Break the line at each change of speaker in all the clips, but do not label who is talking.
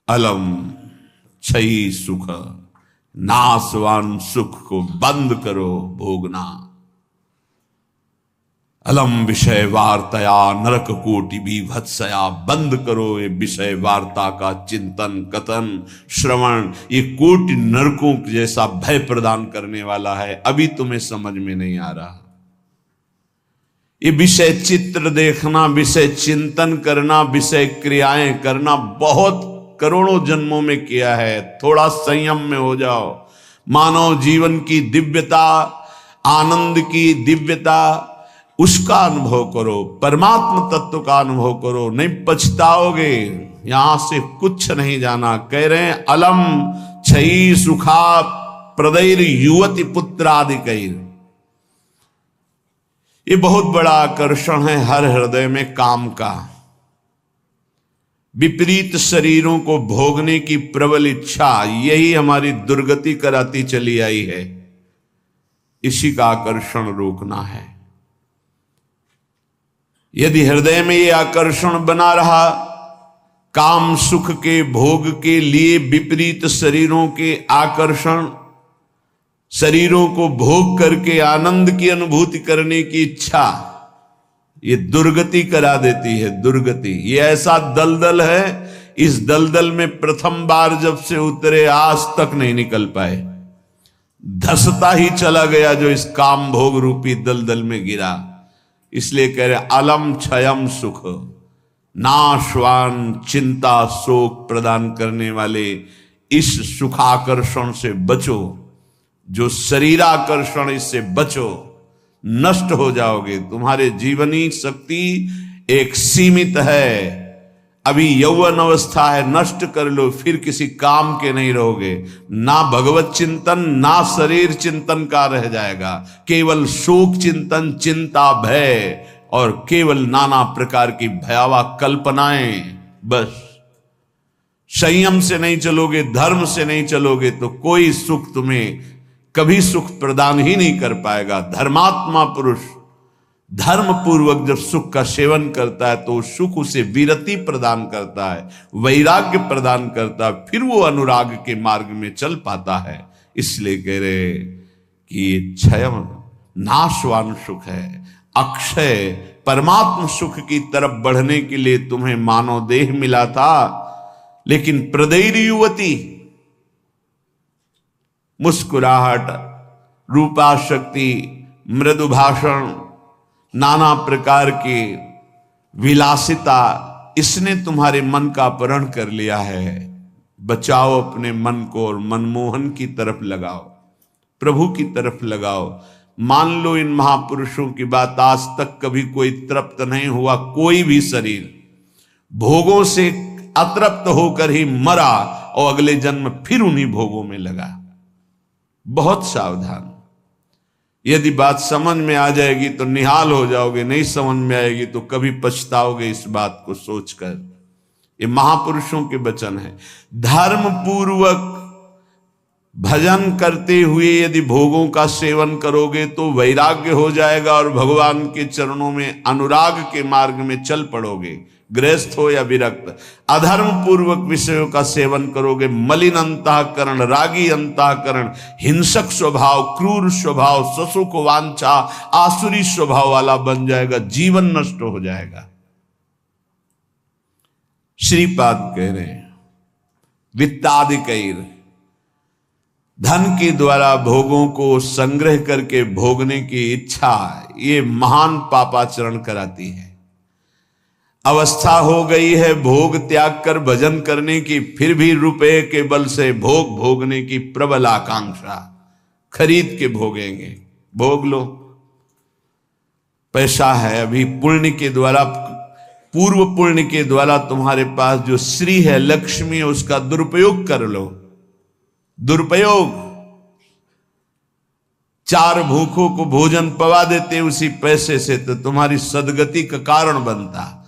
अलम क्षयी सुख, नाशवान सुख को बंद करो भोगना। अलम विषय वार्तया नरक कोटि बीभत्सया, बंद करो ये विषय वार्ता का चिंतन कथन श्रवण, ये कोटि नरकों जैसा भय प्रदान करने वाला है। अभी तुम्हें समझ में नहीं आ रहा। ये विषय चित्र देखना, विषय चिंतन करना, विषय क्रियाएं करना बहुत करोड़ों जन्मों में किया है। थोड़ा संयम में हो जाओ। मानव जीवन की दिव्यता, आनंद की दिव्यता, उसका अनुभव करो, परमात्म तत्व का अनुभव करो, नहीं पछताओगे। यहां से कुछ नहीं जाना। कह रहे हैं अलम क्षयी सुखा प्रदैर युवती पुत्रादिकैर। ये बहुत बड़ा आकर्षण है हर हृदय में काम का। विपरीत शरीरों को भोगने की प्रबल इच्छा, यही हमारी दुर्गति कराती चली आई है। इसी का आकर्षण रोकना है। यदि हृदय में ये आकर्षण बना रहा, काम सुख के भोग के लिए विपरीत शरीरों के आकर्षण, शरीरों को भोग करके आनंद की अनुभूति करने की इच्छा, ये दुर्गति करा देती है। दुर्गति ये ऐसा दलदल है, इस दलदल में प्रथम बार जब से उतरे आज तक नहीं निकल पाए। धसता ही चला गया जो इस काम भोग रूपी दलदल में गिरा। इसलिए कह रहे अलम क्षयम सुख, नाशवान चिंता शोक प्रदान करने वाले इस सुखाकर्षण से बचो। जो शरीराकर्षण, इससे बचो, नष्ट हो जाओगे। तुम्हारे जीवनी शक्ति एक सीमित है। अभी यौवन अवस्था है, नष्ट कर लो, फिर किसी काम के नहीं रहोगे। ना भगवत चिंतन, ना शरीर चिंतन का रह जाएगा। केवल शोक चिंतन, चिंता, भय और केवल नाना प्रकार की भयावह कल्पनाएं। बस संयम से नहीं चलोगे, धर्म से नहीं चलोगे तो कोई सुख तुम्हें कभी सुख प्रदान ही नहीं कर पाएगा। धर्मात्मा पुरुष धर्म पूर्वक जब सुख का सेवन करता है तो सुख उसे विरति प्रदान करता है, वैराग्य प्रदान करता है, फिर वो अनुराग के मार्ग में चल पाता है। इसलिए कह रहे कि ये क्षयम नाशवान सुख है। अक्षय परमात्म सुख की तरफ बढ़ने के लिए तुम्हें मानव देह मिला था, लेकिन प्रदैर युवती, मुस्कुराहट, रूपा शक्ति, मृदु भाषण, नाना प्रकार की विलासिता, इसने तुम्हारे मन का अपहरण कर लिया है। बचाओ अपने मन को और मनमोहन की तरफ लगाओ, प्रभु की तरफ लगाओ। मान लो इन महापुरुषों की बात, आज तक कभी कोई तृप्त नहीं हुआ। कोई भी शरीर भोगों से अतृप्त होकर ही मरा और अगले जन्म फिर उन्हीं भोगों में लगा। बहुत सावधान। यदि बात समझ में आ जाएगी तो निहाल हो जाओगे, नहीं समझ में आएगी तो कभी पछताओगे इस बात को सोचकर। ये महापुरुषों के वचन है। धर्म पूर्वक भजन करते हुए यदि भोगों का सेवन करोगे तो वैराग्य हो जाएगा और भगवान के चरणों में अनुराग के मार्ग में चल पड़ोगे, गृहस्थ हो या विरक्त। अधर्म पूर्वक विषयों का सेवन करोगे, मलिन अंतःकरण, रागी अंतःकरण, हिंसक स्वभाव, क्रूर स्वभाव, ससुख वांछा, आसुरी स्वभाव वाला बन जाएगा, जीवन नष्ट हो जाएगा। श्रीपाद कह रहे हैं वित्तादिकैर, धन के द्वारा भोगों को संग्रह करके भोगने की इच्छा ये महान पापाचरण कराती है। अवस्था हो गई है भोग त्याग कर भजन करने की, फिर भी रुपए के बल से भोग भोगने की प्रबल आकांक्षा, खरीद के भोगेंगे। भोग लो, पैसा है अभी, पुण्य के द्वारा, पूर्व पुण्य के द्वारा तुम्हारे पास जो श्री है, लक्ष्मी है, उसका दुरुपयोग कर लो। दुरुपयोग, 4 भूखों को भोजन पवा देते उसी पैसे से तो तुम्हारी सदगति का कारण बनता।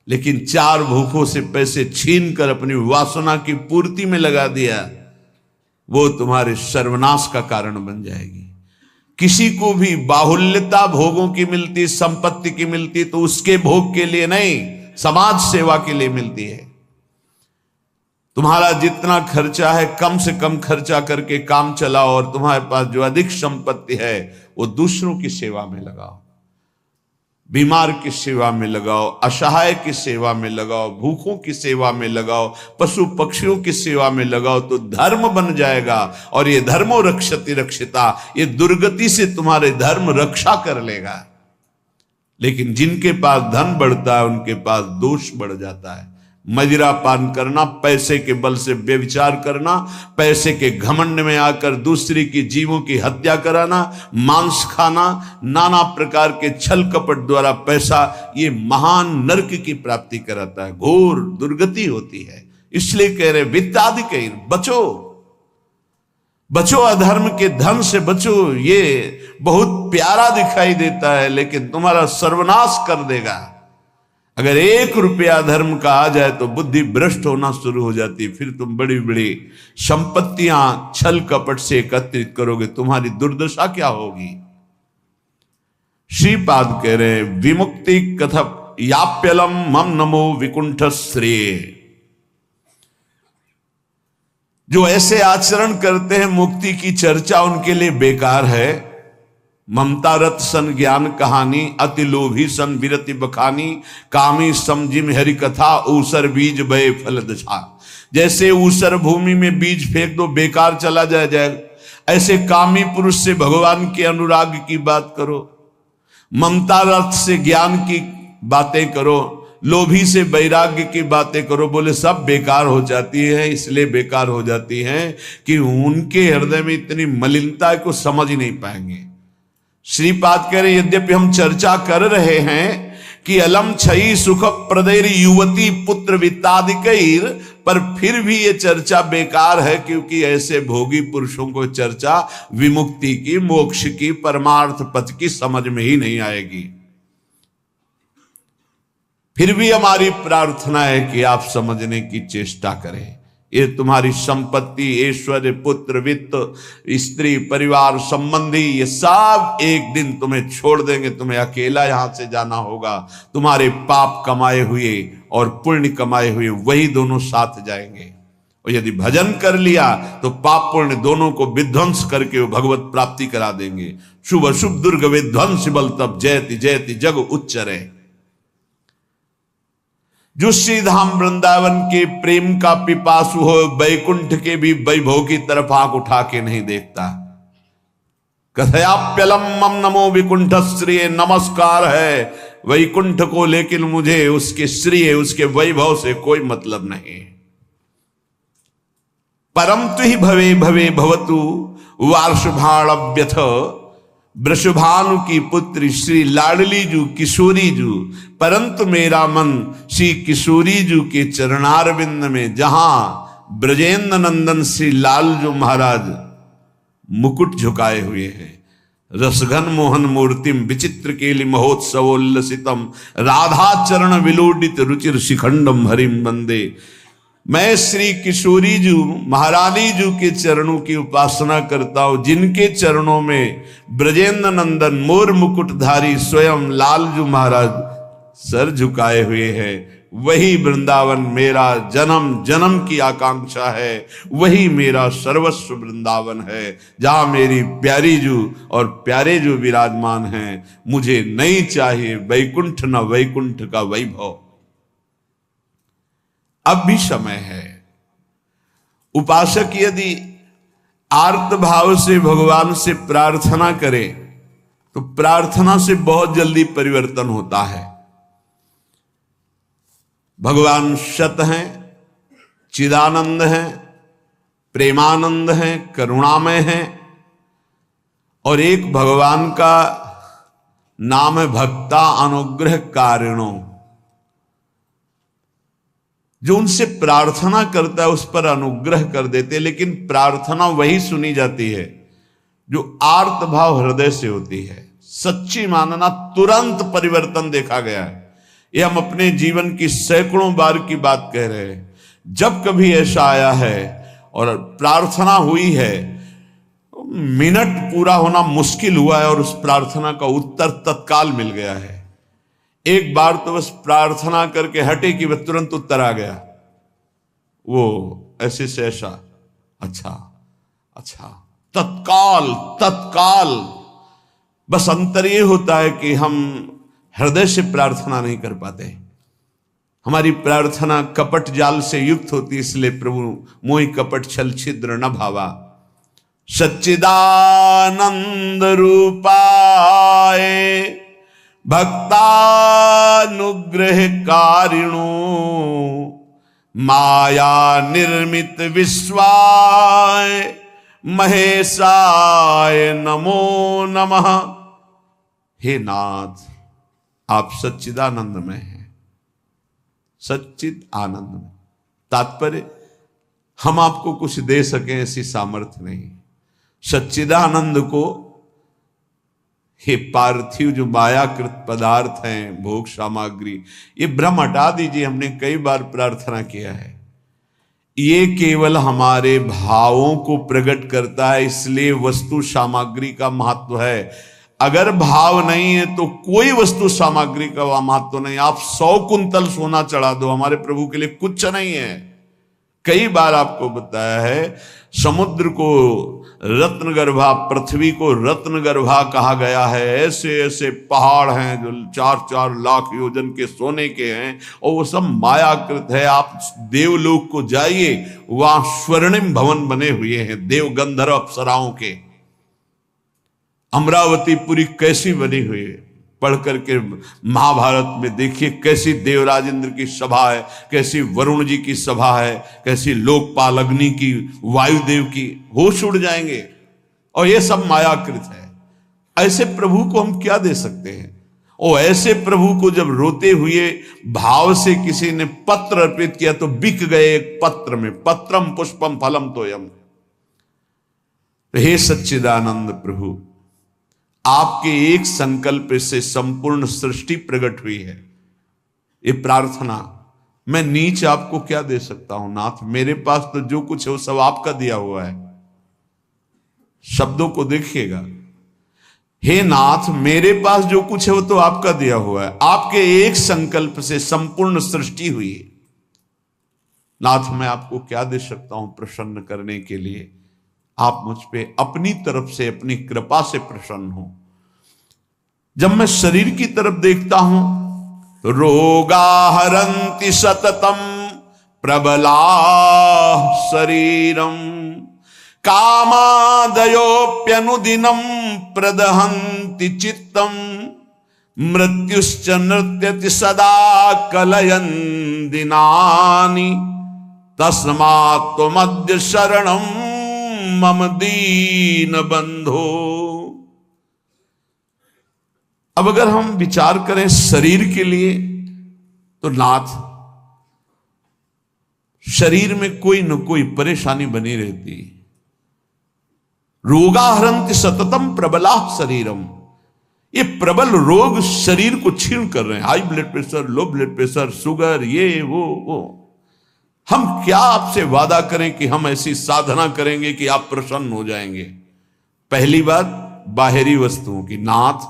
लेकिन 4 भूखों से पैसे छीन कर अपनी वासना की पूर्ति में लगा दिया, वो तुम्हारे सर्वनाश का कारण बन जाएगी। किसी को भी बाहुल्यता भोगों की मिलती, संपत्ति की मिलती तो उसके भोग के लिए नहीं, समाज सेवा के लिए मिलती है। तुम्हारा जितना खर्चा है कम से कम खर्चा करके काम चलाओ, और तुम्हारे पास जो अधिक संपत्ति है वो दूसरों की सेवा में लगाओ, बीमार की सेवा में लगाओ, असहाय की सेवा में लगाओ, भूखों की सेवा में लगाओ, पशु पक्षियों की सेवा में लगाओ, तो धर्म बन जाएगा। और ये धर्मो रक्षति रक्षिता, ये दुर्गति से तुम्हारे धर्म रक्षा कर लेगा। लेकिन जिनके पास धन बढ़ता है उनके पास दोष बढ़ जाता है। मदिरा पान करना, पैसे के बल से व्यभिचार करना, पैसे के घमंड में आकर दूसरी की जीवों की हत्या कराना, मांस खाना, नाना प्रकार के छल कपट द्वारा पैसा, ये महान नरक की प्राप्ति कराता है, घोर दुर्गति होती है। इसलिए कह रहे वित्तादि बचो, बचो, अधर्म के धन से बचो। ये बहुत प्यारा दिखाई देता है लेकिन तुम्हारा सर्वनाश कर देगा। अगर 1 रुपया धर्म का आ जाए तो बुद्धि भ्रष्ट होना शुरू हो जाती है। फिर तुम बड़ी बड़ी संपत्तियां छल कपट से एकत्रित करोगे, तुम्हारी दुर्दशा क्या होगी। श्रीपाद कह रहे विमुक्ति कथप याप्यलम मम नमो विकुंठ श्रेय। जो ऐसे आचरण करते हैं मुक्ति की चर्चा उनके लिए बेकार है। ममता रत सन ज्ञान कहानी, अति लोभी सन विरति बखानी, कामी समझिम हरि कथा, ऊसर बीज बय फल दशा। जैसे ऊसर भूमि में बीज फेंक दो बेकार चला जाएगा, ऐसे कामी पुरुष से भगवान के अनुराग की बात करो, ममता रथ से ज्ञान की बातें करो, लोभी से वैराग्य की बातें करो, बोले सब बेकार हो जाती है। इसलिए बेकार हो जाती है कि उनके हृदय में इतनी मलिनता है को समझ ही नहीं पाएंगे। श्रीपाद कह रहे यद्यपि हम चर्चा कर रहे हैं कि अलम छई सुख प्रदैर युवती पुत्र वित्तादिकैर, पर फिर भी ये चर्चा बेकार है, क्योंकि ऐसे भोगी पुरुषों को चर्चा विमुक्ति की, मोक्ष की, परमार्थ पथ की समझ में ही नहीं आएगी। फिर भी हमारी प्रार्थना है कि आप समझने की चेष्टा करें। ये तुम्हारी संपत्ति, ऐश्वर्य, पुत्र, वित्त, स्त्री, परिवार, संबंधी, ये सब एक दिन तुम्हें छोड़ देंगे। तुम्हें अकेला यहां से जाना होगा। तुम्हारे पाप कमाए हुए और पुण्य कमाए हुए वही दोनों साथ जाएंगे। और यदि भजन कर लिया तो पाप पुण्य दोनों को विध्वंस करके वो भगवत प्राप्ति करा देंगे। शुभ अशुभ दुर्ग विध्वंस बल तब जयति जयति जग उच्चरे। जो श्रीधाम वृंदावन के प्रेम का पिपासु हो, बैकुंठ के भी वैभव की तरफ आंख उठा के नहीं देखता। कथयाप्यलम मम नमो विकुंठ श्रेय, नमस्कार है वैकुंठ को, लेकिन मुझे उसके श्रेय, उसके वैभव से कोई मतलब नहीं। परम तु ही भवे भवे भवतु वार्षभाण्यथ, वृषभानु की पुत्री श्री लाडली जू किशोरी जू, परंतु मेरा मन श्री किशोरी जू के चरणारविंद में, जहां ब्रजेंद्र नंदन श्री लाल जो महाराज मुकुट झुकाए हुए हैं, रसघन मोहन मूर्तिम विचित्र केलि महोत्सवोल्लसितम, राधा चरण विलोडित रुचिर शिखंडम हरिम वंदे। मैं श्री किशोरी जू महारानी जू के चरणों की उपासना करता हूं, जिनके चरणों में ब्रजेंद्र नंदन मोर मुकुटधारी स्वयं लाल जू महाराज सर झुकाए हुए हैं। वही वृंदावन मेरा जन्म जन्म की आकांक्षा है, वही मेरा सर्वस्व वृंदावन है, जहां मेरी प्यारी जू और प्यारे जू विराजमान हैं। मुझे नहीं चाहिए वैकुंठ न वैकुंठ का वैभव। अब भी समय है। उपासक यदि आर्त भाव से भगवान से प्रार्थना करे तो प्रार्थना से बहुत जल्दी परिवर्तन होता है। भगवान सत हैं, चिदानंद हैं, प्रेमानंद हैं, करुणामय हैं, और एक भगवान का नाम है भक्ता अनुग्रह कारिणो। जो उनसे प्रार्थना करता है उस पर अनुग्रह कर देते, लेकिन प्रार्थना वही सुनी जाती है जो आर्त भाव हृदय से होती है। सच्ची मानना, तुरंत परिवर्तन देखा गया है। ये हम अपने जीवन की सैकड़ों बार की बात कह रहे हैं। जब कभी ऐसा आया है और प्रार्थना हुई है, मिनट पूरा होना मुश्किल हुआ है और उस प्रार्थना का उत्तर तत्काल मिल गया है। एक बार तो बस प्रार्थना करके हटे कि वह तुरंत उत्तर आ गया। वो ऐसे से ऐसा, अच्छा अच्छा, तत्काल तत्काल। बस अंतर ये होता है कि हम हृदय से प्रार्थना नहीं कर पाते, हमारी प्रार्थना कपट जाल से युक्त होती, इसलिए प्रभु मोहि कपट छल छिद्र न भावा। सच्चिदानंद रूपाय भक्तानुग्रह कारिणो माया निर्मित विश्वाय महेशाय नमो नमः। हे नाथ, आप सच्चिदानंद में हैं, सच्चिद आनंद में। तात्पर्य, हम आपको कुछ दे सकें ऐसी सामर्थ्य नहीं। सच्चिदानंद को हे पार्थिव जो मायाकृत पदार्थ हैं, भोग सामग्री, ये भ्रम हटा दीजिए। हमने कई बार प्रार्थना किया है, ये केवल हमारे भावों को प्रकट करता है, इसलिए वस्तु सामग्री का महत्व है। अगर भाव नहीं है तो कोई वस्तु सामग्री का महत्व नहीं। आप 100 कुंतल सोना चढ़ा दो, हमारे प्रभु के लिए कुछ नहीं है। कई बार आपको बताया है, समुद्र को रत्नगर्भा, पृथ्वी को रत्नगर्भा कहा गया है। ऐसे ऐसे पहाड़ हैं जो 4-4 लाख योजन के सोने के हैं, और वो सब मायाकृत है। आप देवलोक को जाइए, वहां स्वर्णिम भवन बने हुए हैं देव गंधर्व अप्सराओं के। अमरावती पुरी कैसी बनी हुई है, पढ़ करके महाभारत में देखिए कैसी देवराज इंद्र की सभा है, कैसी वरुण जी की सभा है, कैसी लोकपाल अग्नि की, वायुदेव की, होश उड़ जाएंगे। और ये सब मायाकृत है। ऐसे प्रभु को हम क्या दे सकते हैं? और ऐसे प्रभु को जब रोते हुए भाव से किसी ने पत्र अर्पित किया तो बिक गए एक पत्र में। पत्रम पुष्पम फलम तोयम। हे सच्चिदानंद प्रभु, आपके एक संकल्प से संपूर्ण सृष्टि प्रकट हुई है। ये प्रार्थना, मैं नीच आपको क्या दे सकता हूं नाथ? मेरे पास तो जो कुछ है वो सब आपका दिया हुआ है। शब्दों को देखिएगा, हे नाथ, मेरे पास जो कुछ है वो तो आपका दिया हुआ है। आपके एक संकल्प से संपूर्ण सृष्टि हुई है। नाथ, मैं आपको क्या दे सकता हूं प्रसन्न करने के लिए? आप मुझ पे अपनी तरफ से, अपनी कृपा से प्रसन्न हो। जब मैं शरीर की तरफ देखता हूं तो रोगा हरन्ति सततम प्रबला शरीरम कामादयोप्यनुदिनम प्रदहन्ति चित्तम मृत्युश्च नृत्यति सदा कलयन् दिनानि तस्मात् त्वमद्य शरणं मम दीन बंधो। अब अगर हम विचार करें शरीर के लिए तो नाथ, शरीर में कोई न कोई परेशानी बनी रहती। रोगाहरन्ति सततम प्रबला शरीरम, ये प्रबल रोग शरीर को छीण कर रहे हैं। High blood pressure, low blood pressure, sugar, ये वो। हम क्या आपसे वादा करें कि हम ऐसी साधना करेंगे कि आप प्रसन्न हो जाएंगे? पहली बात बाहरी वस्तुओं की। नाथ,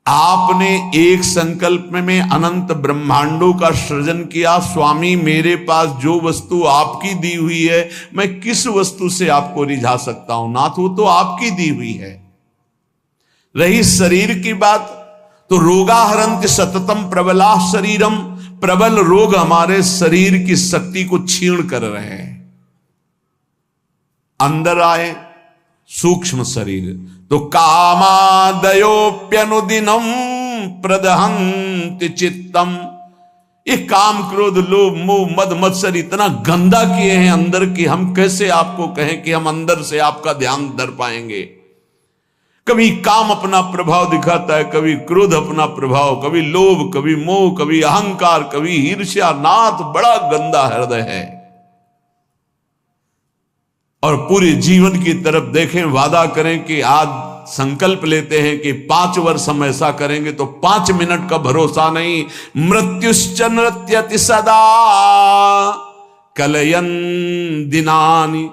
आपने एक संकल्प में अनंत ब्रह्मांडों का सृजन किया। स्वामी, मेरे पास जो वस्तु आपकी दी हुई है, मैं किस वस्तु से आपको रिझा सकता हूं? नाथ, वो तो आपकी दी हुई है। रही शरीर की बात, तो रोगाहरन्ति सततम प्रबला शरीरम, प्रबल रोग हमारे शरीर की शक्ति को छीण कर रहे हैं। अंदर आए सूक्ष्म शरीर, तो कामादयोप्यनुदिनम प्रदहन्ति चित्तम, ये काम क्रोध लोभ मोह मद मत्सर इतना गंदा किए हैं अंदर की, हम कैसे आपको कहें कि हम अंदर से आपका ध्यान धर पाएंगे? कभी काम अपना प्रभाव दिखाता है, कभी क्रोध अपना प्रभाव, कभी लोभ, कभी मोह, कभी अहंकार, कभी ईर्ष्या। नाथ, बड़ा गंदा हृदय है। और पूरे जीवन की तरफ देखें, वादा करें कि आज संकल्प लेते हैं कि 5 वर्ष हम ऐसा करेंगे, तो 5 मिनट का भरोसा नहीं। मृत्युश्च नृत्यति सदा कलयन् दिनानि